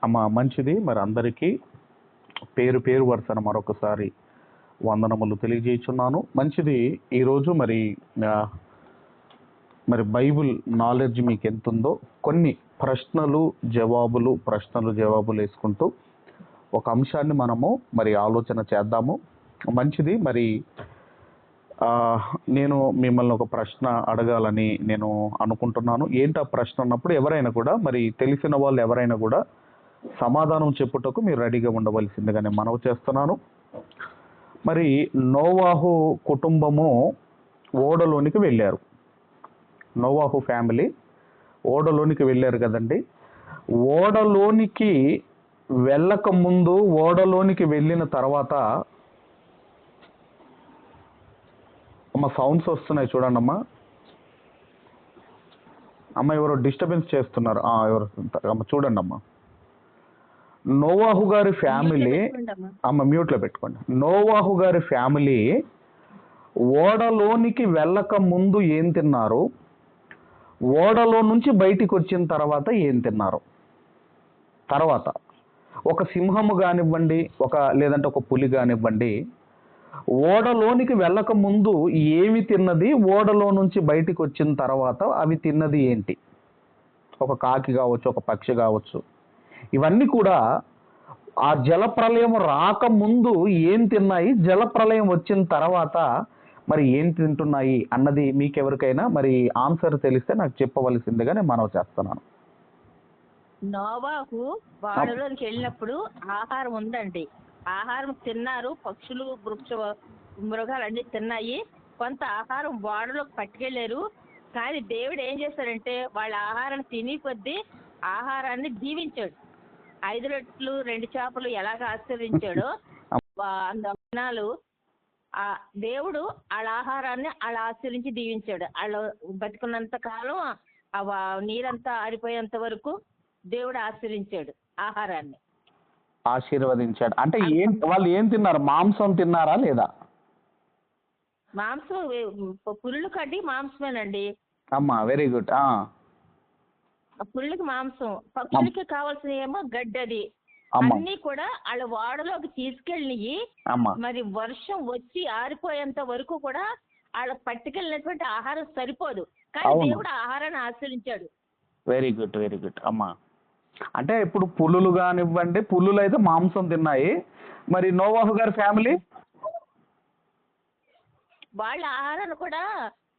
అమ్మ మంచిది. మరి అందరికీ పేరు పేరు వరుసన మరొకసారి వందనములు తెలియజేయుచున్నాను. మంచిది. ఈరోజు మరి ఆ, మరి బైబిల్ నాలెడ్జ్ మీకు ఎంత ఉందో కొన్ని ప్రశ్నలు జవాబులు వేసుకుంటూ ఒక అంశాన్ని మనము మరి ఆలోచన చేద్దాము. మంచిది. మరి ఆ, నేను మిమ్మల్ని ఒక ప్రశ్న అడగాలని నేను అనుకుంటున్నాను. ఏంటి ఆ ప్రశ్న అన్నప్పుడు ఎవరైనా కూడా మరి తెలిసిన వాళ్ళు ఎవరైనా కూడా సమాధానం చెప్పుటకు మీరు రెడీగా ఉండవలసిందిగా నేను మనవి చేస్తున్నాను. మరి నోవాహు కుటుంబము ఓడలోనికి వెళ్ళారు. నోవాహు ఫ్యామిలీ ఓడలోనికి వెళ్ళారు కదండి. ఓడలోనికి వెళ్ళక ముందు, ఓడలోనికి వెళ్ళిన తర్వాత అమ్మ సౌండ్స్ వస్తున్నాయి చూడండి అమ్మా. ఎవరో డిస్టర్బెన్స్ చేస్తున్నారు. ఎవరు అమ్మ చూడండి అమ్మా. నోవాహు గారి ఫ్యామిలీ మ్యూట్లో పెట్టుకోండి. నోవాహు గారి ఫ్యామిలీ ఓడలోనికి వెళ్ళక ముందు ఏం తిన్నారు, ఓడలో నుంచి బయటికి వచ్చిన తర్వాత ఏం తిన్నారు, తర్వాత ఒక సింహము కానివ్వండి, లేదంటే ఒక పులి కానివ్వండి, ఓడలోనికి వెళ్ళక ముందు ఏమి తిన్నది, ఓడలో నుంచి బయటికి వచ్చిన తర్వాత అవి తిన్నది ఏంటి? ఒక కాకి కావచ్చు, ఒక పక్షి కావచ్చు. ఇవన్నీ కూడా ఆ జలప్రలయం రాకముందు ఏం తిన్నాయి, జలప్రలయం వచ్చిన తర్వాత మరి ఏం తింటున్నాయి అన్నది మీకెవరికైనా మరి ఆన్సర్ తెలిస్తే నాకు చెప్పవలసిందిగా నేను మనవి చేస్తున్నాను. నోవాహు వాడలోనికి వెళ్ళినప్పుడు ఆహారం ఉందండి. ఆహారం తిన్నారు. పక్షులు, మృగాలు అన్ని తిన్నాయి. కొంత ఆహారం వాడలోకి పట్టుకెళ్ళారు. కానీ దేవుడు ఏం చేశాడంటే వాళ్ళ ఆహారం తిని కొద్దీ ఆహారాన్ని దీవించాడు. 5 రొట్టెలు 2 చేపలు ఎలాగ ఆశీర్వదించాడో దినాలు ఆ దేవుడు వాళ్ళ ఆహారాన్ని అలా ఆశీర్వించి దీవించాడు. వాళ్ళు బతికున్నంత కాలం నీరంతా ఆరిపోయేంత వరకు దేవుడు ఆశీర్వించాడు, ఆహారాన్ని ఆశీర్వదించాడు. అంటే వాళ్ళు ఏం తిన్నారు? మాంసం తిన్నారా లేదా? మాంసం, పుల్లు కడ్డి మాంసమేనండి అమ్మా. Very good. పుల్లుకి మాంసం, పక్షులకి కావాల్సిన ఏమో గడ్డది. అన్ని కూడా వాళ్ళ వాడలోకి తీసుకెళ్ళి మరి వర్షం వచ్చి ఆరిపోయేంత వరకు కూడా వాళ్ళ పట్టుకెళ్ళినటువంటి ఆహారం సరిపోదు, కానీ దేవుడు ఆహారాన్ని ఆశ్రయించాడు. వెరీ గుడ్, వెరీ గుడ్ అమ్మా. అంటే ఇప్పుడు పులులు కానివ్వండి, పులులు అయితే మాంసం తిన్నాయి. మరి నోవాహు గారి ఫ్యామిలీ వాళ్ళ ఆహారాన్ని కూడా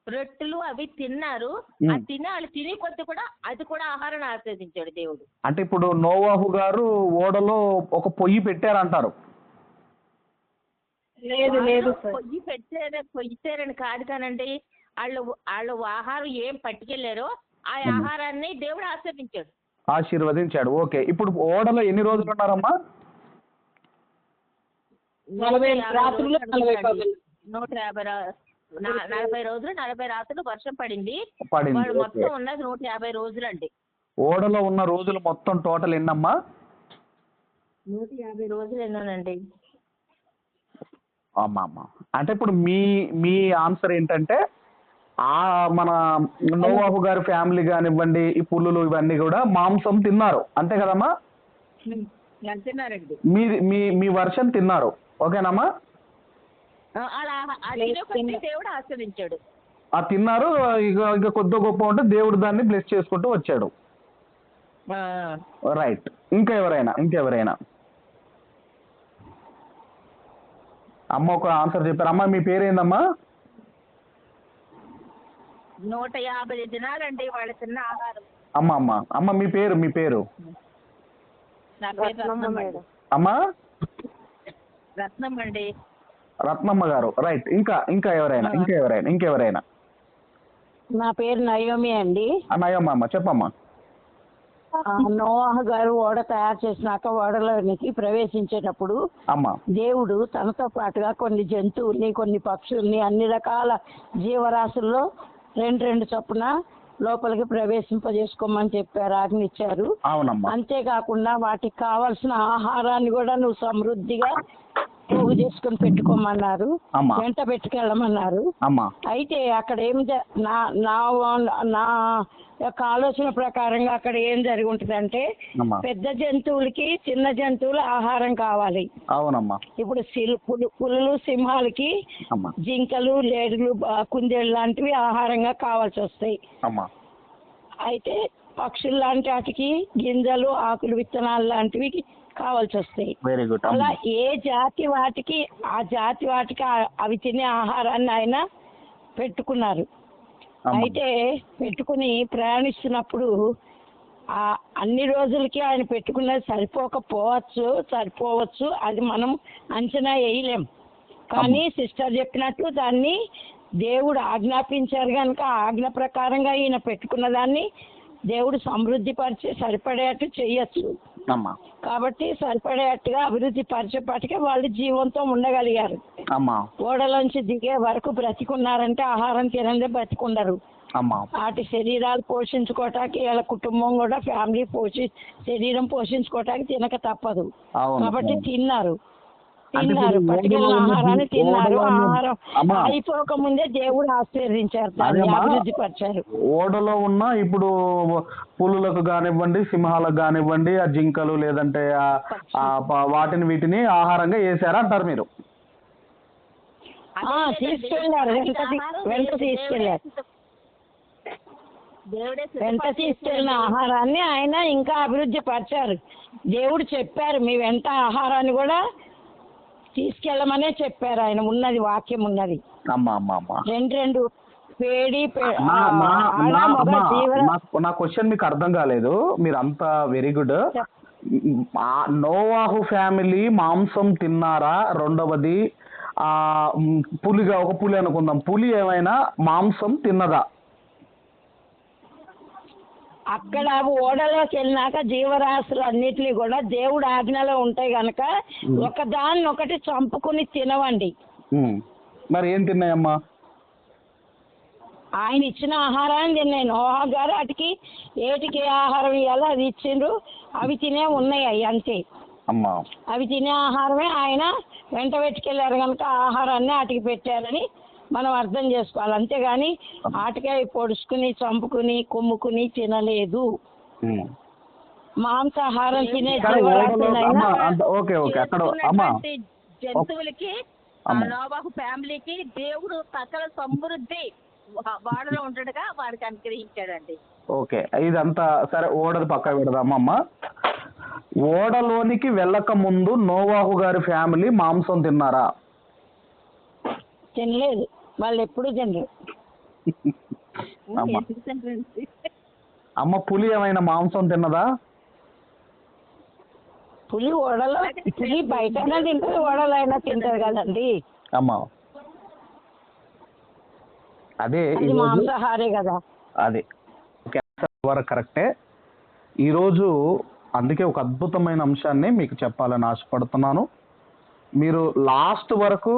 రొట్టెలు అవి తిన్నారు. వాళ్ళు తినే కొద్ది కూడా అది కూడా ఆహారాన్ని ఆస్వాదించాడు దేవుడు. అంటే ఇప్పుడు నోవాహు గారు ఓడలో ఒక పొయ్యి పెట్టారంటారు. పొయ్యి పెట్టారని కాదు కానండి, వాళ్ళు ఆహారం ఏం పట్టుకెళ్లారో ఆ ఆహారాన్ని దేవుడు ఆశీర్వదించాడు. ఓకే. ఇప్పుడు ఓడలో ఎన్ని రోజులు ఉన్నారమ్మా? 140 రోజులు 40 రాత్రులు వర్షం పడింది. మొత్తం ఉన్నది 150 రోజులు అండి. ఓడలో ఉన్న రోజులు మొత్తం టోటల్ ఎన్నమ్మా? 150 రోజులు ఎన్నోనండి. అమ్మా. అంటే ఇప్పుడు మీ ఆన్సర్ ఏంటంటే మన నోవాహు గారి ఫ్యామిలీ కానివ్వండి, ఈ పుల్లులు ఇవన్నీ కూడా మాంసం తిన్నారు, అంతే కదమ్మా? తిన్నారండి. మీ వర్షన్ తిన్నారు, ఓకేనమ్మా? దేవుడు ఆస్వాదించాడు. తిన్నారు. ఇక కొద్ది గొప్ప ఉంటే దేవుడు దాన్ని బ్లెస్ చేసుకుంటూ వచ్చాడు. రైట్. ఇంకెవరైనా అమ్మ ఒక ఆన్సర్ చెప్పారు. అమ్మ మీ పేరేందమ్మా? 150 దినాలండి వాళ్ళు తిన్న ఆహారం. అమ్మ మీ పేరు? అమ్మా రత్నం అండి. రత్నమ్మ గారు. రైట్. ఇంకా ఎవరైనా? నా పేరు నయోమి అండి. నయోమి అమ్మ చెప్పమ్మా. నోవాహు గారు ఓడ తయారు చేసినాక ఓడలోనికి ప్రవేశించేటప్పుడు దేవుడు తనతో పాటుగా కొన్ని జంతువుల్ని, కొన్ని పక్షుల్ని, అన్ని రకాల జీవరాశుల్లో 2 చొప్పున లోపలికి ప్రవేశింపజేసుకోమని చెప్పారు, ఆజ్ఞిచ్చారు. అంతేకాకుండా వాటికి కావాల్సిన ఆహారాన్ని కూడా నువ్వు సమృద్ధిగా పోగు చేసుకుని పెట్టుకోమన్నారు, అమ్మా వెంట పెట్టుకెళ్ళమన్నారు. అమ్మా అయితే అక్కడ నా నా నా యొక్క ఆలోచన ప్రకారంగా అక్కడ ఏం జరిగి ఉంటుందంటే, అమ్మా పెద్ద జంతువులకి చిన్న జంతువులు ఆహారం కావాలి. అవునమ్మా ఇప్పుడు పులులు సింహాలకి అమ్మా జింకలు లేడులు కుందేళ్ళు లాంటివి ఆహారంగా కావాల్సి వస్తాయి. అమ్మా అయితే పక్షులు లాంటి వాటికి గింజలు ఆకులు విత్తనాలు లాంటివి కావాల్సి వస్తాయి. Very good. అలా ఏ జాతి వాటికి ఆ జాతి వాటికి అవి తినే ఆహారాన్ని ఆయన పెట్టుకున్నారు. అయితే పెట్టుకుని ప్రయాణిస్తున్నప్పుడు ఆ అన్ని రోజులకి ఆయన పెట్టుకున్నది సరిపోవచ్చు, అది మనం అంచనా వేయలేం. కానీ సిస్టర్ చెప్పినట్టు దాన్ని దేవుడు ఆజ్ఞాపించారు కనుక ఆజ్ఞ ప్రకారంగా ఈయన పెట్టుకున్న దాన్ని దేవుడు సమృద్ధి పరిచి సరిపడేట్టు చెయ్యొచ్చు. కాబట్టి సరిపడేట్టుగా అభివృద్ధి పరిచేపాటికే వాళ్ళు జీవంతో ఉండగలిగారు. ఓడలోంచి దిగే వరకు బ్రతికున్నారంటే ఆహారం తినందే బ్రతికుండరు. వాటి శరీరాలు పోషించుకోవటానికి వాళ్ళ కుటుంబం కూడా ఫ్యామిలీ శరీరం పోషించుకోవటానికి తినక తప్పదు. కాబట్టి తిన్నారు పట్టుకెళ్ళిన ఆహారాన్ని తిన్నారు. ఆహారం అయిపోక ముందే దేవుడు ఆశీర్వదించారు, దాన్ని అభివృద్ధి పరిచారు. ఓడలో ఉన్న ఇప్పుడు పులులకు కానివ్వండి, సింహాలకు కానివ్వండి, ఆ జింకలు లేదంటే వీటిని ఆహారంగా వేసారా అంటారు మీరు? తీసుకెళ్ళారు, వెంట తీసుకెళ్ళిన ఆహారాన్ని ఆయన ఇంకా అభివృద్ధి పరిచారు. దేవుడు చెప్పారు, మీ వెంట ఆహారాన్ని కూడా తీసుకెళ్ళమనే చెప్పారు. ఆయన ఉన్నది వాక్యం ఉన్నది. రెండు పేడి నా క్వశ్చన్ మీకు అర్థం కాలేదు, మీరు అంతా వెరీ గుడ్. నోవాహు ఫ్యామిలీ మాంసం తిన్నారా? రెండవది ఒక పులి అనుకుందాం, పులి ఏమైనా మాంసం తిన్నదా? అక్కడ ఓడలోకి వెళ్ళినాక జీవరాశులు అన్నిటినీ కూడా దేవుడు ఆజ్ఞలో ఉంటాయి కనుక ఒకదాన్నొకటి చంపుకుని తినవండి. మరి ఏం తిన్నాయమ్మా? ఆయన ఇచ్చిన ఆహారాన్ని తిన్నాయి. నోహా గారు వాటికి ఏటికి ఆహారం ఇవ్వాలో అది ఇచ్చిండ్రు, అవి తినే ఉన్నాయి. అవి అంతే, అవి తినే ఆహారమే ఆయన వెంట పెట్టుకెళ్ళారు కనుక ఆహారాన్ని వాటికి పెట్టారని మనం అర్థం చేసుకోవాలి. అంతేగాని ఆటకాయ పొడుచుకుని చంపుకుని కొమ్ముకుని తినలేదు. మాంసాహారం తినే జంతువులకి నోవాహు ఫ్యామిలీకి దేవుడు సకల సమృద్ధి వాడలో ఉండగా వారికి అనుగ్రహించాడండి. ఓకే, ఇదంతా సరే. ఓడది పక్క పెడదామమ్మా. ఓడలోనికి వెళ్ళక ముందు నోవాహు గారి ఫ్యామిలీ మాంసం తిన్నారా? తినలేదు, వాళ్ళు ఎప్పుడు తినరు. అమ్మ, పులి ఏమైనా మాంసం తిన్నదా? పులి ఓడలో, పులి బయటైనా తింటది, ఓడలో అయినా తింటది కదండి అమ్మా. అదే మాంసాహారే కదా. అదే కరెక్టే. ఈరోజు అందుకే ఒక అద్భుతమైన అంశాన్ని మీకు చెప్పాలని ఆశపడుతున్నాను. మీరు లాస్ట్ వరకు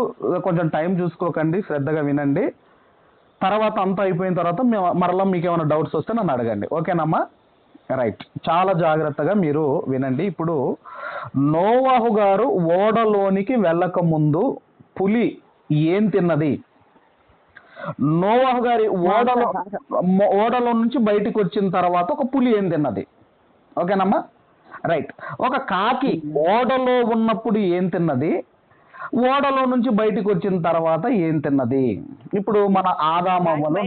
కొంచెం టైం చూసుకోకండి, శ్రద్ధగా వినండి. తర్వాత అంతా అయిపోయిన తర్వాత మరలా మీకు ఏమైనా డౌట్స్ వస్తే నన్ను అడగండి, ఓకేనమ్మా? రైట్, చాలా జాగ్రత్తగా మీరు వినండి. ఇప్పుడు నోవాహు గారు ఓడలోనికి వెళ్ళక ముందు పులి ఏం తిన్నది? నోవాహు గారి ఓడలో నుంచి బయటకు వచ్చిన తర్వాత ఒక పులి ఏం తిన్నది? ఓకేనమ్మా? రైట్. ఒక కాకి ఓడలో ఉన్నప్పుడు ఏం తిన్నది, ఓడలో నుంచి బయటకు వచ్చిన తర్వాత ఏం తిన్నది? ఇప్పుడు మన ఆదాము అవ్వలు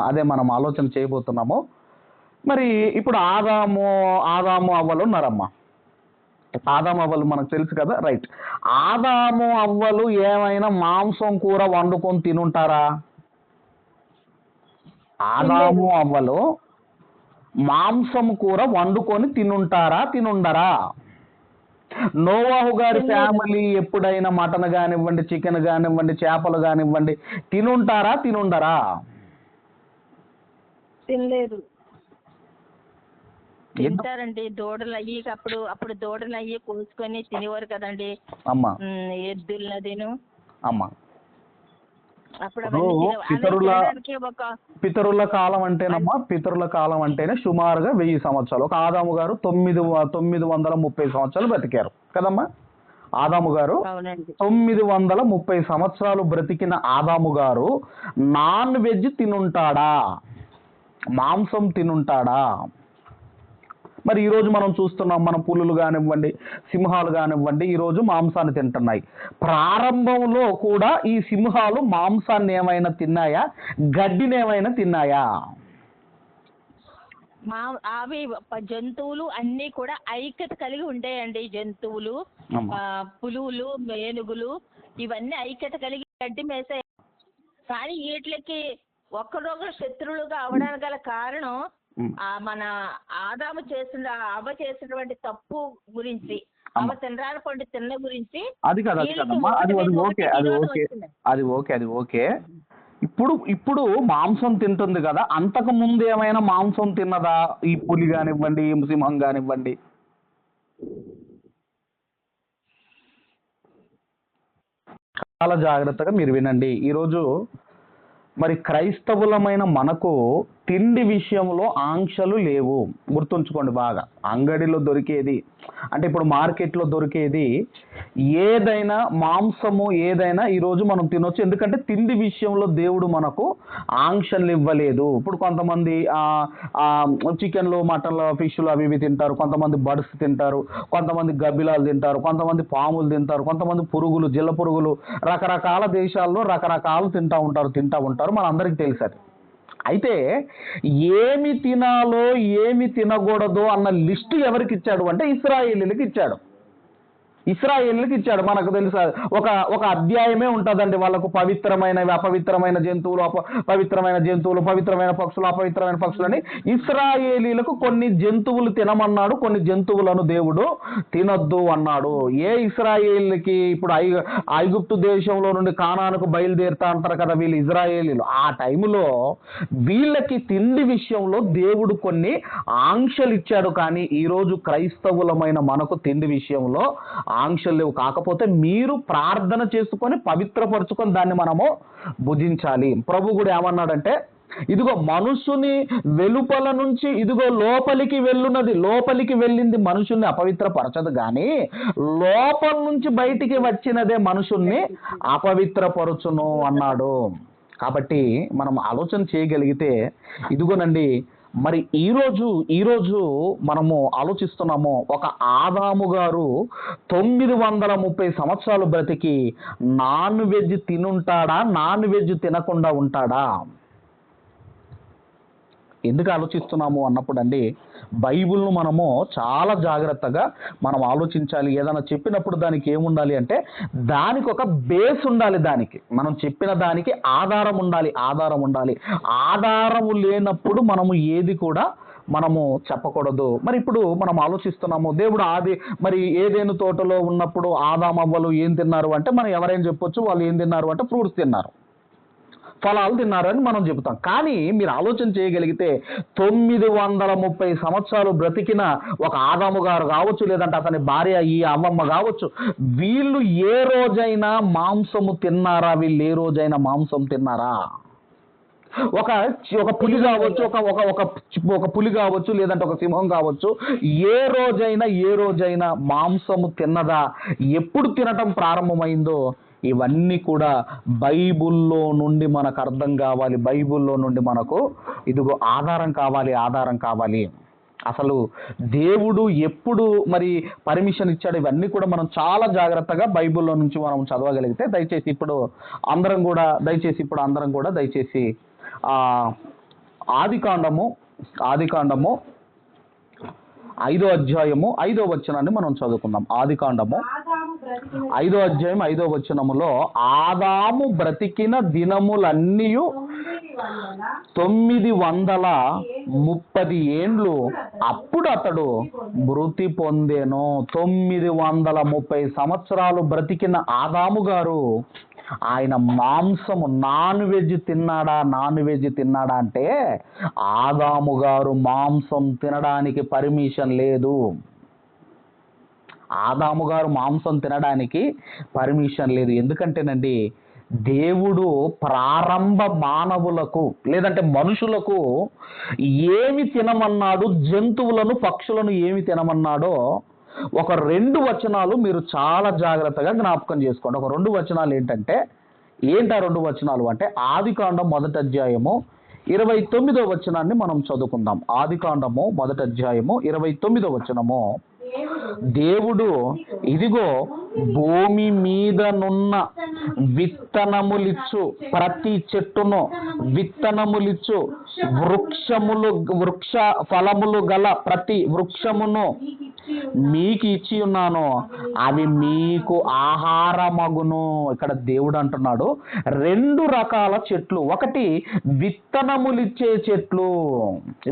అదే మనం ఆలోచన చేయబోతున్నాము. మరి ఇప్పుడు ఆదాము అవ్వలు ఉన్నారమ్మా. ఆదాము అవ్వలు మనకు తెలుసు కదా. రైట్. ఆదాము అవ్వలు ఏమైనా మాంసం కూర వండుకొని తినుంటారా? ఆదాము అవ్వలు మాంసం కూర వండుకొని తినుండరా? నోవాహు గారి ఫ్యామిలీ ఎప్పుడైనా మటన్ కానివ్వండి, చికెన్ కానివ్వండి, చేపలు కానివ్వండి తినుండరా? తినలేదు. తింటారండి. దూడలు అయ్యి అప్పుడు దూడలు అయ్యి కోసుకొని తినేవారు కదండి అమ్మా. ఎద్దులదిను. అమ్మా, అప్పుడు ఇప్పుడు అవన్నీ తినడానికి పితరుల కాలం అంటేనమ్మా, పితరుల కాలం అంటేనే సుమారుగా 1000 సంవత్సరాలు. ఒక ఆదాము గారు 930 సంవత్సరాలు బ్రతికారు కదమ్మా. ఆదాము గారు అవునండి 930 సంవత్సరాలు బ్రతికిన ఆదాము గారు నాన్ వెజ్ తినుంటాడా, మాంసం తినుంటాడా? మరి ఈరోజు మనం చూస్తున్నాం, మన పులులు కానివ్వండి, సింహాలు కానివ్వండి, ఈరోజు మాంసాన్ని తింటున్నాయి. ప్రారంభంలో కూడా ఈ సింహాలు మాంసాన్ని ఏమైనా తిన్నాయా, గడ్డిని ఏమైనా తిన్నాయా? అవి జంతువులు అన్ని కూడా ఐక్యత కలిగి ఉండేయండి. జంతువులు, పులువులు, ఏనుగులు ఇవన్నీ ఐక్యత కలిగి గడ్డి మేసే. కానీ వీటికి ఒకరొకరు శత్రువులుగా అవడానికి గల కారణం మన ఆదాము అవ్వ చేసినటువంటి తప్పు గురించి, అవ్వ తినరాని పండు తిన్న గురించి. అది కదమ్మా, అది ఓకే. ఇప్పుడు మాంసం తింటుంది కదా, అంతకు ముందు ఏమైనా మాంసం తిన్నదా ఈ పులి కానివ్వండి, సింహం కానివ్వండి? చాలా జాగ్రత్తగా మీరు వినండి. ఈరోజు మరి క్రైస్తవులమైన మనకు తిండి విషయంలో ఆంక్షలు లేవు. గుర్తుంచుకోండి బాగా. అంగడిలో దొరికేది అంటే ఇప్పుడు మార్కెట్లో దొరికేది ఏదైనా, మాంసము ఏదైనా ఈరోజు మనం తినొచ్చు. ఎందుకంటే తిండి విషయంలో దేవుడు మనకు ఆంక్షలు ఇవ్వలేదు. ఇప్పుడు కొంతమంది చికెన్లు, మటన్లు, ఫిష్లు అవి ఇవి తింటారు, కొంతమంది బర్డ్స్ తింటారు, కొంతమంది గబ్బిలాలు తింటారు, కొంతమంది పాములు తింటారు, కొంతమంది పురుగులు, జిల్ల పురుగులు, రకరకాల దేశాల్లో రకరకాలు తింటూ ఉంటారు. మనందరికీ తెలుసు. అయితే ఏమి తినాలో ఏమి తినకూడదో అన్న లిస్టు ఎవరికి ఇచ్చాడు అంటే ఇశ్రాయేలీయులకు ఇచ్చాడు. మనకు తెలుసు, ఒక అధ్యాయమే ఉంటుందండి వాళ్ళకు. పవిత్రమైనవి, అపవిత్రమైన జంతువులు, పవిత్రమైన జంతువులు, పవిత్రమైన పక్షులు, అపవిత్రమైన పక్షులు అని ఇశ్రాయేలీయులకు కొన్ని జంతువులు తినమన్నాడు, కొన్ని జంతువులను దేవుడు తినొద్దు అన్నాడు. ఏ ఇశ్రాయేలీయులకి? ఇప్పుడు ఐగుప్తు దేశంలో నుండి కానానుకు బయలుదేరుతా అంటారు కదా వీళ్ళు ఇశ్రాయేలీయులు. ఆ టైంలో వీళ్ళకి తిండి విషయంలో దేవుడు కొన్ని ఆంక్షలు ఇచ్చాడు. కానీ ఈరోజు క్రైస్తవులమైన మనకు తిండి విషయంలో ఆంక్షలు లేవు. కాకపోతే మీరు ప్రార్థన చేసుకొని పవిత్రపరుచుకొని దాన్ని మనము భుజించాలి. ప్రభు కూడా ఏమన్నాడంటే, ఇదిగో మనుషుని వెలుపల నుంచి ఇదిగో లోపలికి వెళ్ళింది మనుషుల్ని అపవిత్రపరచదు, కానీ లోపల నుంచి బయటికి వచ్చినదే మనుషుల్ని అపవిత్రపరచును అన్నాడు. కాబట్టి మనం ఆలోచన చేయగలిగితే ఇదిగోనండి, మరి ఈరోజు మనము ఆలోచిస్తున్నాము, ఒక ఆదాము గారు 930 సంవత్సరాలు బ్రతికి నాన్ వెజ్ తినుంటాడా, నాన్ వెజ్ తినకుండా ఉంటాడా? ఎందుకు ఆలోచిస్తున్నాము అన్నప్పుడు అండి, బైబిల్ను మనము చాలా జాగ్రత్తగా మనం ఆలోచించాలి. ఏదైనా చెప్పినప్పుడు దానికి ఏముండాలి అంటే దానికి ఒక బేస్ ఉండాలి. దానికి మనం చెప్పిన దానికి ఆధారం ఉండాలి. ఆధారము లేనప్పుడు మనము ఏది కూడా మనము చెప్పకూడదు. మరి ఇప్పుడు మనం ఆలోచిస్తున్నాము, దేవుడు మరి ఏదేను తోటలో ఉన్నప్పుడు ఆదామవ్వలు ఏం తిన్నారు అంటే మనం ఎవరైనా చెప్పొచ్చు, వాళ్ళు ఏం తిన్నారు అంటే ఫ్రూట్స్ తిన్నారు, ఫలాలు తిన్నారని మనం చెబుతాం. కానీ మీరు ఆలోచన చేయగలిగితే 930 సంవత్సరాలు బ్రతికిన ఒక ఆదాము గారు కావచ్చు, లేదంటే అతని భార్య ఈ అవ్వమ్మ కావచ్చు, వీళ్ళు ఏ రోజైనా మాంసము తిన్నారా? వీళ్ళు ఏ రోజైనా మాంసం తిన్నారా? ఒక పులి కావచ్చు, ఒక పులి కావచ్చు, లేదంటే ఒక సింహం కావచ్చు, ఏ రోజైనా మాంసము తిన్నదా? ఎప్పుడు తినటం ప్రారంభమైందో ఇవన్నీ కూడా బైబుల్లో నుండి మనకు అర్థం కావాలి. బైబుల్లో నుండి మనకు ఇదిగో ఆధారం కావాలి. అసలు దేవుడు ఎప్పుడు మరి పర్మిషన్ ఇచ్చాడు, ఇవన్నీ కూడా మనం చాలా జాగ్రత్తగా బైబిల్లో నుంచి మనం చదవగలిగితే దయచేసి ఇప్పుడు అందరం కూడా దయచేసి ఆదికాండము 5వ అధ్యాయము 5వ వచనాన్ని మనం చదువుకుందాం. ఆదికాండము 5వ అధ్యాయం 5వ వచనములో, ఆదాము బ్రతికిన దినములన్నీ 930 ఏండ్లు, అప్పుడు అతడు మృతి పొందెను. 930 సంవత్సరాలు బ్రతికిన ఆదాము గారు ఆయన మాంసము నాన్ వెజ్ తిన్నాడా అంటే ఆదాము గారు మాంసం తినడానికి పర్మిషన్ లేదు. ఆదాము గారు మాంసం తినడానికి పర్మిషన్ లేదు. ఎందుకంటేనండి దేవుడు ప్రారంభ మానవులకు లేదంటే మనుషులకు ఏమి తినమన్నాడు, జంతువులను పక్షులను ఏమి తినమన్నాడో ఒక 2 వచనాలు మీరు చాలా జాగ్రత్తగా జ్ఞాపకం చేసుకోండి. ఒక 2 వచనాలు ఏంటంటే, ఏంటి ఆ 2 వచనాలు అంటే ఆదికాండం 1వ అధ్యాయము 29వ వచనాన్ని మనం చదువుకుందాం. ఆదికాండము 1వ అధ్యాయము 29వ వచనము. దేవుడు ఇదిగో భూమి మీదనున్న విత్తనములిచ్చు ప్రతి చెట్టును, విత్తనములిచ్చు వృక్ష ఫలములు గల ప్రతి వృక్షమును మీకు ఇచ్చి ఉన్నాను, అవి మీకు ఆహారమగును. ఇక్కడ దేవుడు అంటున్నాడు 2 రకాల చెట్లు. ఒకటి విత్తనములిచ్చే చెట్లు.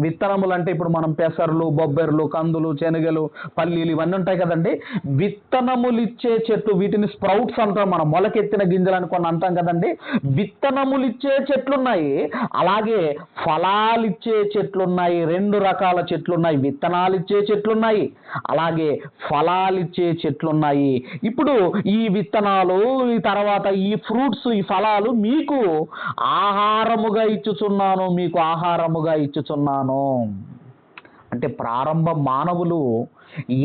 విత్తనములు అంటే ఇప్పుడు మనం పెసర్లు, బొబ్బెర్లు, కందులు, శనగలు, పల్లీలు ఇవన్నీ ఉంటాయి కదండి. విత్తనములిచ్చే చెట్లు, వీటిని స్ప్రౌట్స్ అంటాం, మనం మొలకెత్తిన గింజలు అనుకొని అంటాం కదండి. విత్తనములిచ్చే చెట్లున్నాయి, అలాగే ఫలాలిచ్చే చెట్లున్నాయి. 2 రకాల చెట్లున్నాయి. విత్తనాలిచ్చే చెట్లున్నాయి, అలాగే ఫలాలిచ్చే చెట్లున్నాయి. ఇప్పుడు ఈ విత్తనాలు, ఈ తర్వాత ఈ ఫ్రూట్స్, ఈ ఫలాలు మీకు ఆహారముగా ఇచ్చుచున్నాను, మీకు ఆహారముగా ఇచ్చుచున్నాను. అంటే ప్రారంభ మానవులు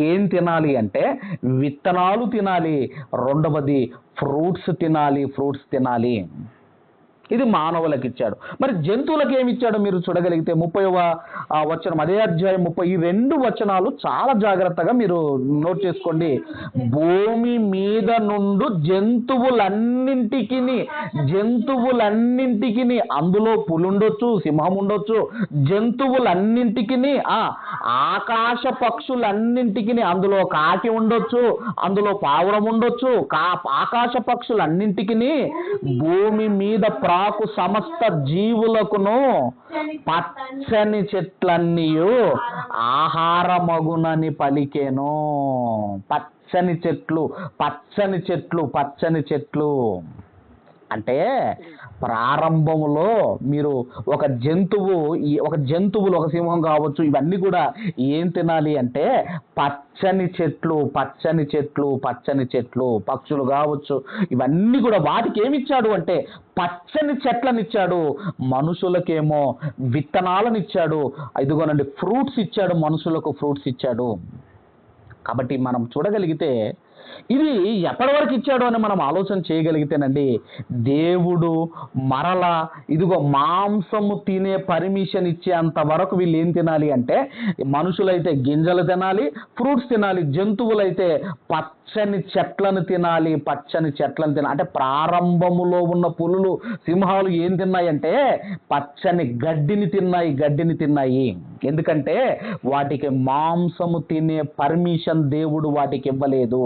ఏం తినాలి అంటే విత్తనాలు తినాలి, రెండవది ఫ్రూట్స్ తినాలి. ఇది మానవులకు ఇచ్చాడు. మరి జంతువులకు ఏమి ఇచ్చాడో మీరు చూడగలిగితే 30వ వచనం, అదే అధ్యాయం 30, ఈ 2 వచనాలు చాలా జాగ్రత్తగా మీరు నోట్ చేసుకోండి. భూమి మీద నుండి జంతువులన్నింటికి, అందులో పులి ఉండొచ్చు, సింహం ఉండొచ్చు, జంతువులన్నింటికి, ఆకాశ పక్షులన్నింటికి, అందులో కాకి ఉండొచ్చు, అందులో పావురం ఉండొచ్చు, ఆకాశ పక్షులన్నింటికి, భూమి మీద ప్రాకు సమస్త జీవులకును పచ్చని చెట్లన్నీయు ఆహారమగునని పలికెను. పచ్చని చెట్లు అంటే ప్రారంభములో మీరు ఒక జంతువులు, ఒక సింహం కావచ్చు, ఇవన్నీ కూడా ఏం తినాలి అంటే పచ్చని చెట్లు. పక్షులు కావచ్చు, ఇవన్నీ కూడా వాటికి ఏమి ఇచ్చాడు అంటే పచ్చని చెట్లను ఇచ్చాడు. మనుషులకేమో విత్తనాలను ఇచ్చాడు. ఇదిగోనండి ఫ్రూట్స్ ఇచ్చాడు, మనుషులకు ఫ్రూట్స్ ఇచ్చాడు. కాబట్టి మనం చూడగలిగితే ఇది ఎప్పటి వరకు ఇచ్చాడు అని మనం ఆలోచన చేయగలిగితేనండి, దేవుడు మరలా ఇదిగో మాంసము తినే పర్మిషన్ ఇచ్చేంత వరకు వీళ్ళు ఏం తినాలి అంటే మనుషులైతే గింజలు తినాలి, ఫ్రూట్స్ తినాలి, జంతువులైతే పచ్చని చెట్లను తినాలి. అంటే ప్రారంభములో ఉన్న పులులు, సింహాలు ఏం తిన్నాయంటే పచ్చని గడ్డిని తిన్నాయి. ఎందుకంటే వాటికి మాంసము తినే పర్మిషన్ దేవుడు వాటికి ఇవ్వలేదు.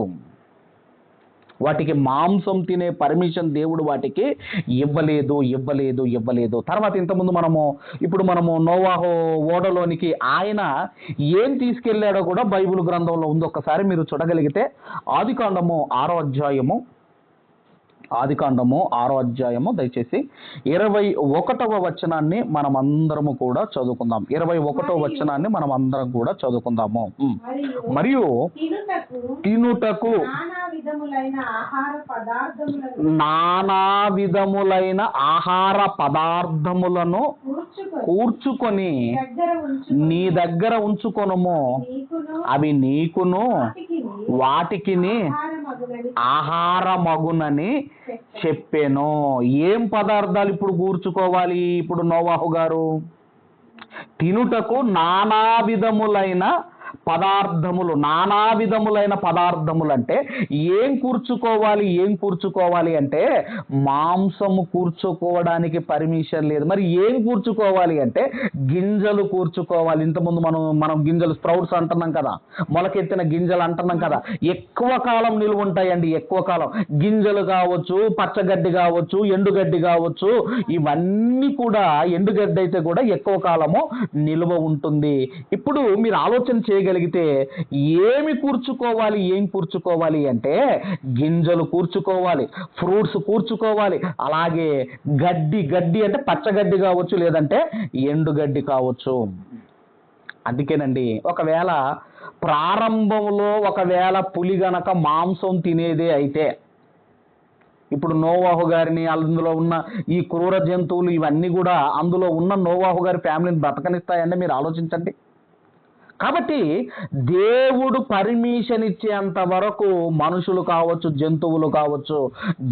తర్వాత ఇంతకుముందు ఇప్పుడు మనము నోవాహు ఓడలోనికి ఆయన ఏం తీసుకెళ్లాడో కూడా బైబిల్ గ్రంథంలో ఉంది. ఒక్కసారి మీరు చూడగలిగితే ఆదికాండము 6వ అధ్యాయము దయచేసి 21వ వచనాన్ని మనం అందరము కూడా చదువుకుందాం. 21వ వచనాన్ని మనం అందరం కూడా చదువుకుందాము. మరియు తినుటకు నానా విధములైన ఆహార పదార్థములను కూర్చుకొని నీ దగ్గర ఉంచుకొనుము, అవి నీకును వాటికిని ఆహారమగునని చెప్పాను. ఏం పదార్థాలు ఇప్పుడు కూర్చుకోవాలి? ఇప్పుడు నోవాహు గారు తినుటకు నానా విధములైన పదార్థములు అంటే ఏం కూర్చుకోవాలి అంటే మాంసము కూర్చుకోవడానికి పర్మిషన్ లేదు. మరి ఏం కూర్చుకోవాలి అంటే గింజలు కూర్చుకోవాలి. ఇంతకుముందు మనం గింజలు స్ప్రౌట్స్ అంటున్నాం కదా, మొలకెత్తిన గింజలు అంటున్నాం కదా, ఎక్కువ కాలం నిలువ ఉంటాయండి. ఎక్కువ కాలం గింజలు కావచ్చు, పచ్చగడ్డి కావచ్చు, ఎండుగడ్డి కావచ్చు, ఇవన్నీ కూడా ఎండుగడ్డి అయితే కూడా ఎక్కువ కాలము నిలువ ఉంటుంది. ఇప్పుడు మీరు ఆలోచన చేయగలిగితే ఏం కూర్చుకోవాలి అంటే గింజలు కూర్చుకోవాలి, ఫ్రూట్స్ కూర్చుకోవాలి, అలాగే గడ్డి అంటే పచ్చగడ్డి కావచ్చు, లేదంటే ఎండుగడ్డి కావచ్చు. అందుకేనండి ఒకవేళ ప్రారంభంలో పులి గనక మాంసం తినేదే అయితే ఇప్పుడు నోవాహు గారిని, అందులో ఉన్న ఈ క్రూర జంతువులు ఇవన్నీ కూడా అందులో ఉన్న నోవాహు గారి ఫ్యామిలీని బ్రతకనిస్తాయండి? మీరు ఆలోచించండి. కాబట్టి దేవుడు పర్మిషన్ ఇచ్చేంత వరకు మనుషులు కావచ్చు, జంతువులు కావచ్చు,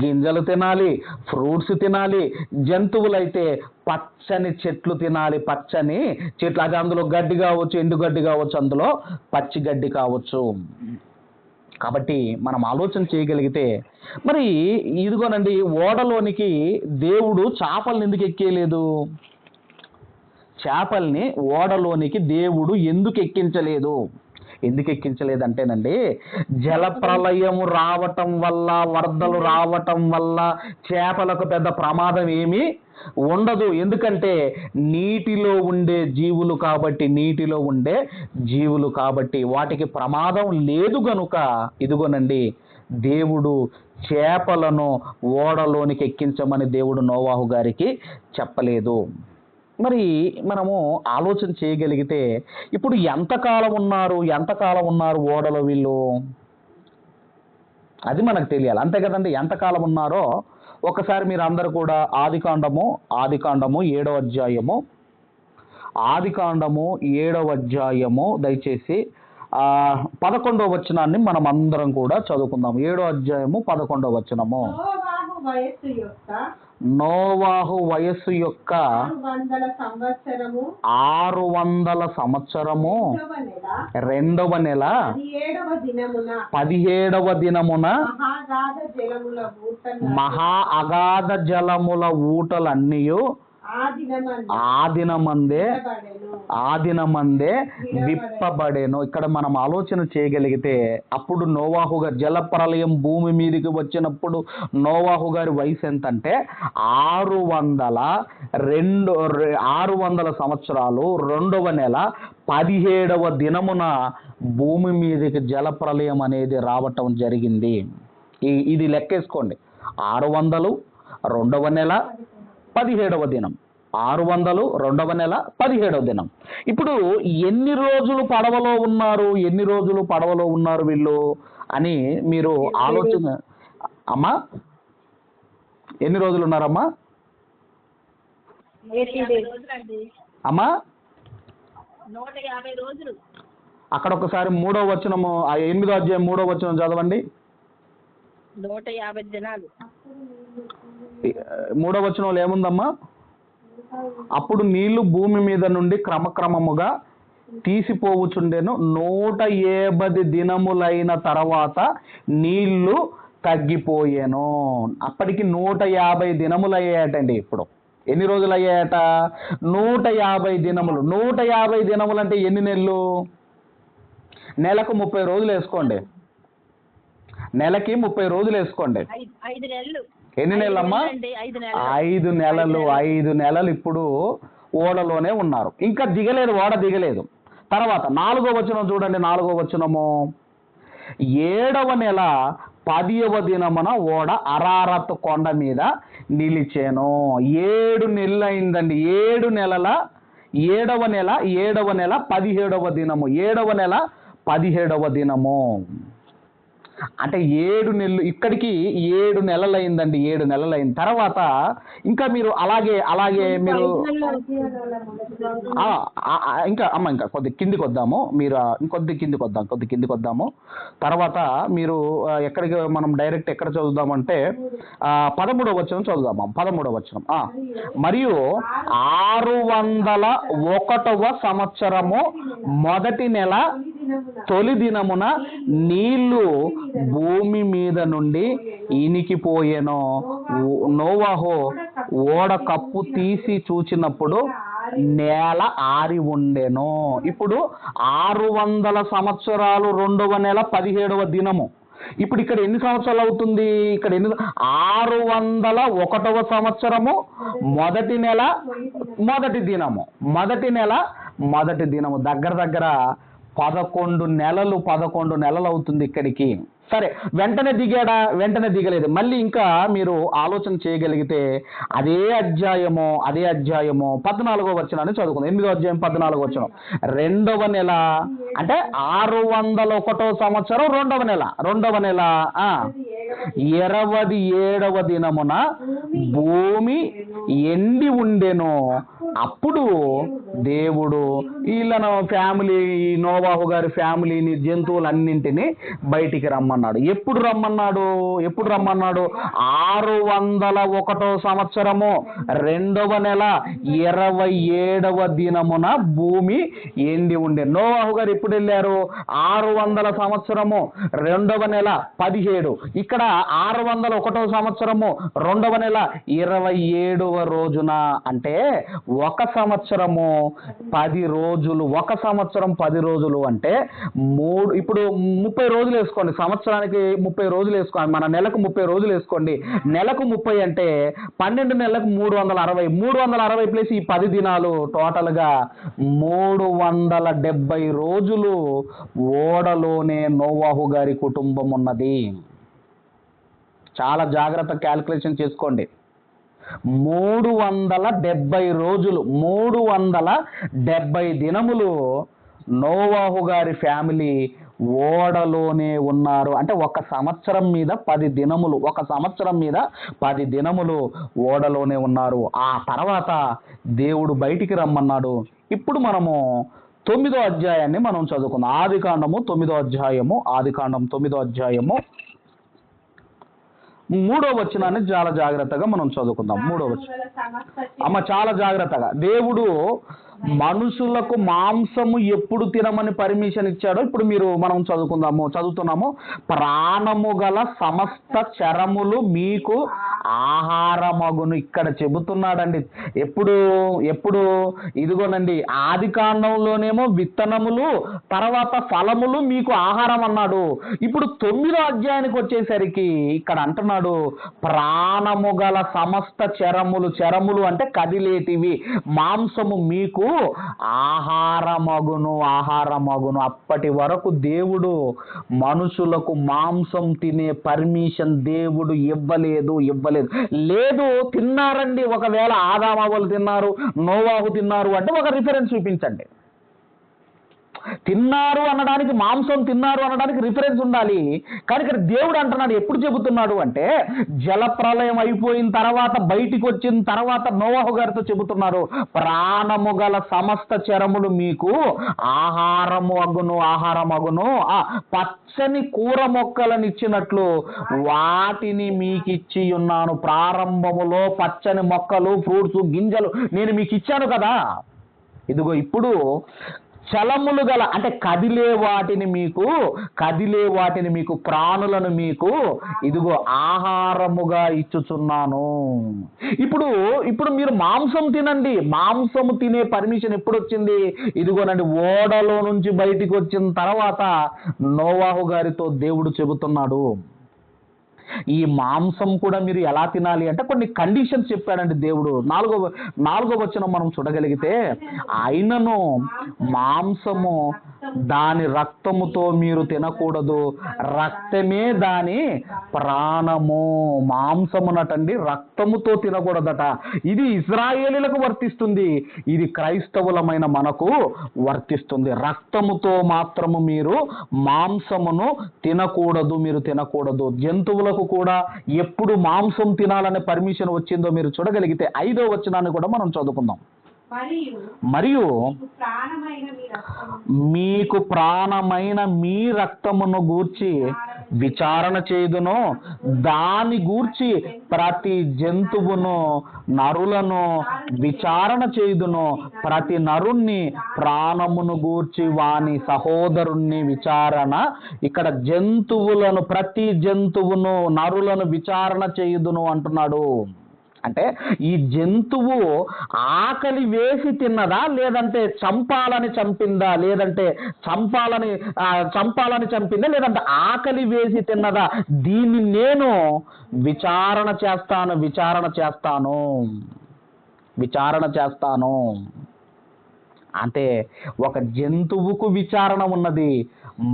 గింజలు తినాలి, ఫ్రూట్స్ తినాలి. జంతువులైతే పచ్చని చెట్లు తినాలి, పచ్చని చెట్లు. అది అందులో గడ్డి కావచ్చు, ఎండుగడ్డి కావచ్చు, అందులో పచ్చి గడ్డి కావచ్చు. కాబట్టి మనం ఆలోచన చేయగలిగితే మరి ఇదిగోనండి, ఓడలోనికి దేవుడు చేపలను ఎందుకు ఎక్కేయలేదు? చేపల్ని ఓడలోనికి దేవుడు ఎందుకు ఎక్కించలేదు? ఎందుకు ఎక్కించలేదంటేనండి, జలప్రలయము రావటం వల్ల, వరదలు రావటం వల్ల చేపలకు పెద్ద ప్రమాదం ఏమీ ఉండదు. ఎందుకంటే నీటిలో ఉండే జీవులు కాబట్టి, నీటిలో ఉండే జీవులు కాబట్టి వాటికి ప్రమాదం లేదు గనుక ఇదిగోనండి, దేవుడు చేపలను ఓడలోనికి ఎక్కించమని దేవుడు నోవాహు గారికి చెప్పలేదు. మరి మనము ఆలోచన చేయగలిగితే ఇప్పుడు ఎంతకాలం ఉన్నారు ఓడలో వీళ్ళు? అది మనకు తెలియాలి, అంతే కదండి. ఎంతకాలం ఉన్నారో ఒకసారి మీరు అందరూ కూడా ఆదికాండము 7వ అధ్యాయము, ఆదికాండము 7వ అధ్యాయము దయచేసి 11వ వచనాన్ని మనం అందరం కూడా చదువుకుందాం. 7వ అధ్యాయము 11వ వచనము. నోవాహు వయస్సు యొక్క 600 సంవత్సరము 2వ నెల 17వ దినమున మహా అగాధ జలముల ఊటలన్నీ ఆ దినమందే విప్పబడేను. ఇక్కడ మనం ఆలోచన చేయగలిగితే అప్పుడు నోవాహు గారు, జలప్రలయం భూమి మీదకి వచ్చినప్పుడు నోవాహు గారి వయసు ఎంతంటే 600 సంవత్సరాలు 2వ నెల 17వ దినమున భూమి మీదకి జలప్రలయం అనేది రావటం జరిగింది. ఇది లెక్కేసుకోండి. 600 2వ నెల 17వ దినం, 600 2వ నెల 17వ దినం. ఇప్పుడు ఎన్ని రోజులు పడవలో ఉన్నారు వీళ్ళు అని మీరు ఆలోచన. అమ్మా, ఎన్ని రోజులు ఉన్నారమ్మా? అమ్మా 150 రోజులు. అక్కడ ఒకసారి 3వ వచనము, 8వ అధ్యాయం 3వ వచనం చదవండి. 150 దినాలు. 3వ వచనంలో ఏముందమ్మా? అప్పుడు నీళ్లు భూమి మీద నుండి క్రమక్రమముగా తీసిపోవుచుండెను. 150 దినములైన తర్వాత నీళ్లు తగ్గిపోయాను. అప్పటికి 150 దినములు అయ్యాయటండి. ఇప్పుడు ఎన్ని రోజులు అయ్యాయట? 150 దినములు. 150 దినములు అంటే ఎన్ని నెలలు? నెలకు 30 రోజులు వేసుకోండి. నెలకి 30 రోజులు వేసుకోండి. 5 నెలలు. ఎన్ని నెలలమ్మా? 5 నెలలు. 5 నెలలు ఇప్పుడు ఓడలోనే ఉన్నారు, ఇంకా దిగలేదు, ఓడ దిగలేదు. తర్వాత 4వ వచనం చూడండి. 4వ వచనము, 7వ నెల 10వ దినమున ఓడ అరారత్ కొండ మీద నిలిచాను. 7 నెలలు అయిందండి. 7 నెలల 7వ నెల 17వ దినము, 7వ నెల 17వ దినము అంటే 7 నెలలు. ఇక్కడికి 7 నెలలు అయిందండి. 7 నెలలు అయిన తర్వాత ఇంకా మీరు అలాగే మీరు ఇంకా కొద్ది కిందికి వద్దాము. మీరు ఇంకొద్ది కిందికి వద్దాము. తర్వాత మీరు ఎక్కడికి మనం డైరెక్ట్ ఎక్కడ చదువుదామంటే 13వ వచనం చదువుదాము. 13వ వచనం. మరియు 601వ సంవత్సరము మొదటి నెల తొలి దినమున నీళ్లు భూమి మీద నుండి ఇనికిపోయేను. నోవాహు ఓడ కప్పు తీసి చూచినప్పుడు నేల ఆరి ఉండెను. ఇప్పుడు 600 సంవత్సరాలు 2వ నెల 17వ దినము. ఇప్పుడు ఇక్కడ ఎన్ని సంవత్సరాలు అవుతుంది? ఇక్కడ 601వ సంవత్సరము మొదటి నెల మొదటి దినము దగ్గర 11 నెలలు అవుతుంది ఇక్కడికి. సరే, వెంటనే దిగాడా? వెంటనే దిగలేదు. మళ్ళీ ఇంకా మీరు ఆలోచన చేయగలిగితే అదే అధ్యాయము 14వ వచనాన్ని చదువుకుందాం. 8వ అధ్యాయం 14వ వచనం. 2వ నెల అంటే 601వ సంవత్సరం 2వ నెల 27వ దినమున భూమి ఎండి ఉండెను. అప్పుడు దేవుడు వీళ్ళను ఫ్యామిలీ, నోవాహు గారి ఫ్యామిలీని, జంతువులన్నింటినీ బయటికి రమ్మన్నాడు. ఎప్పుడు రమ్మన్నాడు? 601 సంవత్సరము 2వ నెల 27వ దినమున భూమి ఎండి ఉండే. నోవాహు గారు ఎప్పుడు వెళ్ళారు? 600 సంవత్సరము 2వ నెల 17. ఇక్కడ 601 సంవత్సరము 2వ నెల 27వ రోజున. అంటే 1 సంవత్సరము 10 రోజులు. 1 సంవత్సరం 10 రోజులు అంటే 3. ఇప్పుడు 30 రోజులు వేసుకోండి, సంవత్సరానికి 30 రోజులు వేసుకోండి, మన నెలకు 30 రోజులు వేసుకోండి. నెలకు 30 అంటే 12 నెలలకు 360. 360 ప్లస్ ఈ 10 దినాలు టోటల్గా 370 రోజులు ఓడలోనే నోవాహు గారి కుటుంబం ఉన్నది. చాలా జాగ్రత్త క్యాల్కులేషన్ చేసుకోండి. 370 రోజులు, 370 దినములు నోవాహు గారి ఫ్యామిలీ ఓడలోనే ఉన్నారు. అంటే 1 సంవత్సరం మీద 10 దినములు, 1 సంవత్సరం మీద 10 దినములు ఓడలోనే ఉన్నారు. ఆ తర్వాత దేవుడు బయటికి రమ్మన్నాడు. ఇప్పుడు మనము 9వ అధ్యాయాన్ని మనం చదువుకుందాం. ఆదికాండము 9వ అధ్యాయము, ఆదికాండం 9వ అధ్యాయము 3వ వచనాన్ని చాలా జాగ్రత్తగా మనం చదువుకుందాం. 3వ వచనం అమ్మ, చాలా జాగ్రత్తగా. దేవుడు మనుషులకు మాంసము ఎప్పుడు తినమని పర్మిషన్ ఇచ్చాడో ఇప్పుడు మనం చదువుతున్నాము. ప్రాణము గల సమస్త చరములు మీకు ఆహారమగును. ఇక్కడ చెబుతున్నాడండి. ఎప్పుడు ఇదిగోనండి, ఆది కాండంలోనేమో విత్తనములు, తర్వాత ఫలములు మీకు ఆహారం అన్నాడు. ఇప్పుడు 9వ అధ్యాయానికి వచ్చేసరికి ఇక్కడ అంటున్నాడు ప్రాణము గల సమస్త చరములు. చరములు అంటే కదిలేటివి. మాంసము మీకు ఆహారమగును. అప్పటి వరకు దేవుడు మనుషులకు మాంసం తినే పర్మిషన్ దేవుడు ఇవ్వలేదు. లేదు, తిన్నారండి. ఒకవేళ ఆదామవ్వలు తిన్నారు, నోవాహు తిన్నారు అంటే ఒక రిఫరెన్స్ చూపించండి. తిన్నారు అనడానికి, మాంసం తిన్నారు అనడానికి రిఫరెన్స్ ఉండాలి. కానీ ఇక్కడ దేవుడు అంటున్నాడు, ఎప్పుడు చెబుతున్నాడు అంటే జలప్రలయం అయిపోయిన తర్వాత, బయటికి వచ్చిన తర్వాత నోవాహు గారితో చెబుతున్నారు ప్రాణము గల సమస్త చరములు మీకు ఆహారమగును. పచ్చని కూర మొక్కలను ఇచ్చినట్లు వాటిని మీకు ఇచ్చి ఉన్నాను. ప్రారంభములో పచ్చని మొక్కలు, ఫ్రూట్స్, గింజలు నేను మీకు ఇచ్చాను కదా. ఇదిగో ఇప్పుడు చలములు గల అంటే కదిలే వాటిని మీకు ప్రాణులను మీకు ఇదిగో ఆహారముగా ఇచ్చుచున్నాను. ఇప్పుడు మీరు మాంసం తినండి. మాంసము తినే పర్మిషన్ ఎప్పుడు వచ్చింది? ఇదిగోనండి, ఓడలో నుంచి బయటికి వచ్చిన తర్వాత నోవాహు గారితో దేవుడు చెబుతున్నాడు ఈ మాంసం కూడా మీరు ఎలా తినాలి అంటే కొన్ని కండిషన్స్ చెప్పాడండి దేవుడు. 4వ వచనం మనం చూడగలిగితే, ఆయనను మాంసము దాని రక్తముతో మీరు తినకూడదు, రక్తమే దాని ప్రాణము. మాంసమునటండి రక్తముతో తినకూడదట. ఇది ఇశ్రాయేలీలకు వర్తిస్తుంది, ఇది క్రైస్తవులమైన మనకు వర్తిస్తుంది. రక్తముతో మాత్రము మీరు మాంసమును తినకూడదు. జంతువులకు కూడా ఎప్పుడు మాంసం తినాలనే పర్మిషన్ వచ్చిందో మీరు చూడగలిగితే 5వ వచనాన్ని కూడా మనం చదువుకుందాం. మరియు మీకు ప్రాణమైన మీ రక్తమును గూర్చి విచారణ చేయుదును, దాని గూర్చి ప్రతి జంతువును, నరులను విచారణ చేయుదును. ప్రతి నరుణ్ణి ప్రాణమును గూర్చి వాని సహోదరుణ్ణి విచారణ. ఇక్కడ జంతువులను, ప్రతి జంతువును, నరులను విచారణ చేయుదును అంటున్నాడు. అంటే ఈ జంతువు ఆకలి వేసి తిన్నదా, లేదంటే చంపాలని చంపిందా, లేదంటే చంపాలని చంపిందా, లేదంటే ఆకలి వేసి తిన్నదా, దీన్ని నేను విచారణ చేస్తాను. అంటే ఒక జంతువుకు విచారణ ఉన్నది,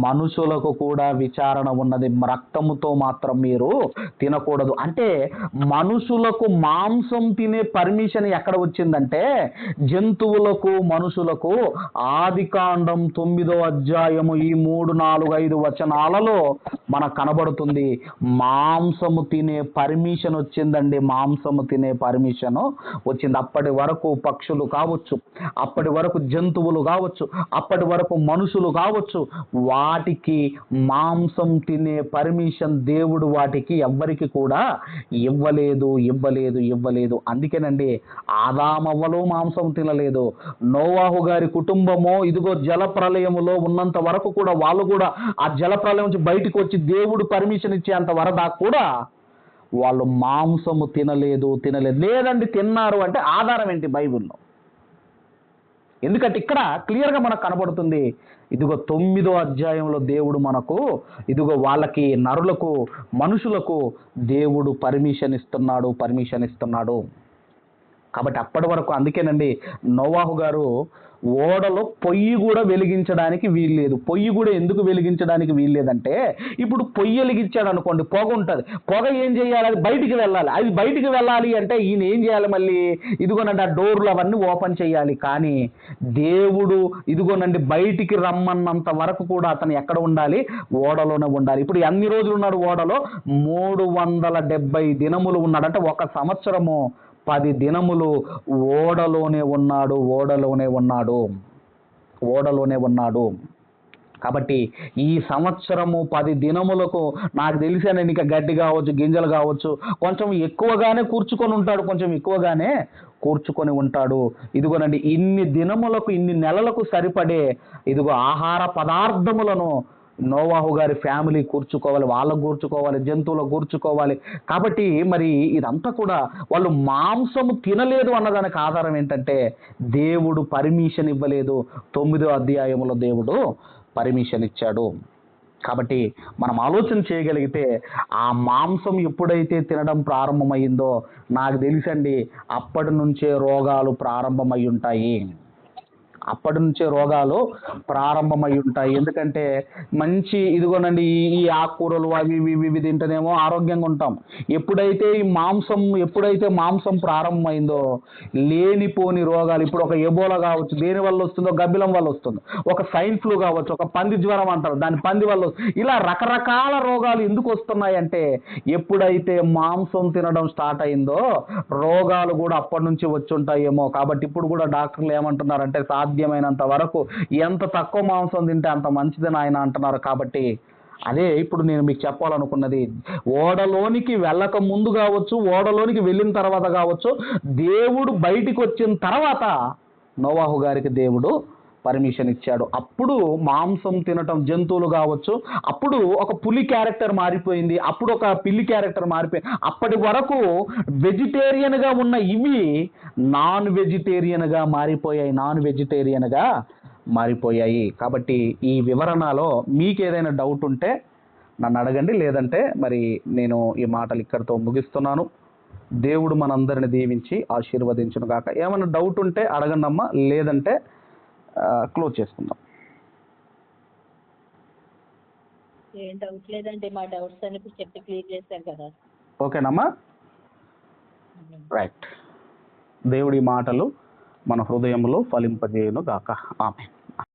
మనుషులకు కూడా విచారణ ఉన్నది. రక్తముతో మాత్రం మీరు తినకూడదు. అంటే మనుషులకు మాంసం తినే పర్మిషన్ ఎక్కడ వచ్చిందంటే జంతువులకు మనుషులకు ఆదికాండం 9వ అధ్యాయము ఈ 3, 4, 5 వచనాలలో మనకు కనబడుతుంది. మాంసము తినే పర్మిషన్ వచ్చిందండి. మాంసము తినే పర్మిషన్ వచ్చింది. అప్పటి వరకు పక్షులు కావచ్చు, అప్పటి వరకు జంతువులు కావచ్చు, అప్పటి వరకు మనుషులు కావచ్చు, వాటికి మాంసం తినే పర్మిషన్ దేవుడు వాటికి ఎవ్వరికి కూడా ఇవ్వలేదు. అందుకేనండి ఆదామవ్వలు మాంసం తినలేదు. నోవాహు గారి కుటుంబము ఇదిగో జల ప్రళయములో ఉన్నంత వరకు కూడా వాళ్ళు కూడా ఆ జల ప్రళయం నుంచి బయటకు వచ్చి దేవుడు పర్మిషన్ ఇచ్చేంత వరదా కూడా వాళ్ళు మాంసము తినలేదు. లేదండి తిన్నారు అంటే ఆధారం ఏంటి బైబిల్లో? ఎందుకంటే ఇక్కడ క్లియర్గా మనకు కనబడుతుంది. ఇదిగో 9వ అధ్యాయంలో దేవుడు మనకు ఇదిగో వాళ్ళకి నరులకు మనుషులకు దేవుడు పర్మిషన్ ఇస్తున్నాడు. కాబట్టి అప్పటి వరకు అందుకేనండి నోవాహు గారు ఓడలో పొయ్యి కూడా వెలిగించడానికి వీల్లేదు. పొయ్యి కూడా ఎందుకు వెలిగించడానికి వీల్లేదంటే ఇప్పుడు పొయ్యి వెలిగించాడు అనుకోండి, పొగ ఉంటుంది. పొగ ఏం చేయాలి? అది బయటికి వెళ్ళాలి. అది బయటికి వెళ్ళాలి అంటే ఈయన ఏం చేయాలి? మళ్ళీ ఇదిగోనండి ఆ డోర్లు అవన్నీ ఓపెన్ చేయాలి. కానీ దేవుడు ఇదిగోనండి బయటికి రమ్మన్నంత వరకు కూడా అతను ఎక్కడ ఉండాలి? ఓడలోనే ఉండాలి. ఇప్పుడు ఎన్ని రోజులు ఉన్నాడు ఓడలో? 370 దినములు ఉన్నాడు. అంటే 1 సంవత్సరము 10 దినములు ఓడలోనే ఉన్నాడు. కాబట్టి ఈ సంవత్సరము 10 దినములకు నాకు తెలిసానండి ఇంకా గడ్డి కావచ్చు, గింజలు కావచ్చు, కొంచెం ఎక్కువగానే కూర్చుకొని ఉంటాడు. ఇదిగోనండి ఇన్ని దినములకు ఇన్ని నెలలకు సరిపడే ఇదిగో ఆహార పదార్థములను నోవాహు గారి ఫ్యామిలీ కూర్చుకోవాలి, వాళ్ళకు కూర్చుకోవాలి, జంతువులకు కూర్చుకోవాలి. కాబట్టి మరి ఇదంతా కూడా వాళ్ళు మాంసము తినలేదు అన్నదానికి ఆధారం ఏంటంటే దేవుడు పర్మిషన్ ఇవ్వలేదు. 9వ అధ్యాయంలో దేవుడు పర్మిషన్ ఇచ్చాడు. కాబట్టి మనం ఆలోచన చేయగలిగితే ఆ మాంసం ఎప్పుడైతే తినడం ప్రారంభమైందో నాకు తెలుసండి అప్పటి నుంచే రోగాలు ప్రారంభమై ఉంటాయి. ఎందుకంటే మంచి ఇదిగోనండి ఈ ఆకుకూరలు అవి ఇవి తింటేనేమో ఆరోగ్యంగా ఉంటాం. ఎప్పుడైతే మాంసం ప్రారంభమైందో లేనిపోని రోగాలు, ఇప్పుడు ఒక ఎబోలా కావచ్చు, దేని వల్ల వస్తుందో గబ్బిలం వల్ల వస్తుంది, ఒక స్వైన్ ఫ్లూ కావచ్చు, ఒక పంది జ్వరం అంటారు దాని పంది వల్ల ఇలా రకరకాల రోగాలు ఎందుకు వస్తున్నాయి అంటే ఎప్పుడైతే మాంసం తినడం స్టార్ట్ అయిందో రోగాలు కూడా అప్పటి నుంచి వచ్చి ఉంటాయేమో. కాబట్టి ఇప్పుడు కూడా డాక్టర్లు ఏమంటున్నారంటే సాధ్యమైనంత వరకు ఎంత తక్కువ మాంసం తింటే అంత మంచిదని ఆయన అంటున్నారు. కాబట్టి అదే ఇప్పుడు నేను మీకు చెప్పాలనుకున్నది, ఓడలోనికి వెళ్ళక ముందు కావచ్చు, ఓడలోనికి వెళ్ళిన తర్వాత కావచ్చు, దేవుడు బయటికి వచ్చిన తర్వాత నోవాహు గారికి దేవుడు పర్మిషన్ ఇచ్చాడు. అప్పుడు మాంసం తినటం జంతువులు కావచ్చు, అప్పుడు ఒక పులి క్యారెక్టర్ మారిపోయింది, అప్పుడు ఒక పిల్లి క్యారెక్టర్ మారిపోయింది. అప్పటి వరకు వెజిటేరియన్గా ఉన్న ఇవి నాన్ వెజిటేరియన్గా మారిపోయాయి. కాబట్టి ఈ వివరణలో మీకు ఏదైనా డౌట్ ఉంటే నన్ను అడగండి, లేదంటే మరి నేను ఈ మాటలు ఇక్కడితో ముగిస్తున్నాను. దేవుడు మనందరిని దీవించి ఆశీర్వదించును గాక. ఏమైనా డౌట్ ఉంటే అడగండి అమ్మా, లేదంటే క్లోజ్ చేసుకుందాం. ఏం డౌట్ లేదండి, మా డౌట్స్ అన్ని చెప్పి క్లియర్ చేశారు కదా. ఓకేనమ్మా, రైట్. దేవుడి మాటలు మన హృదయంలో ఫలింపజేయును గాక. ఆమేన్.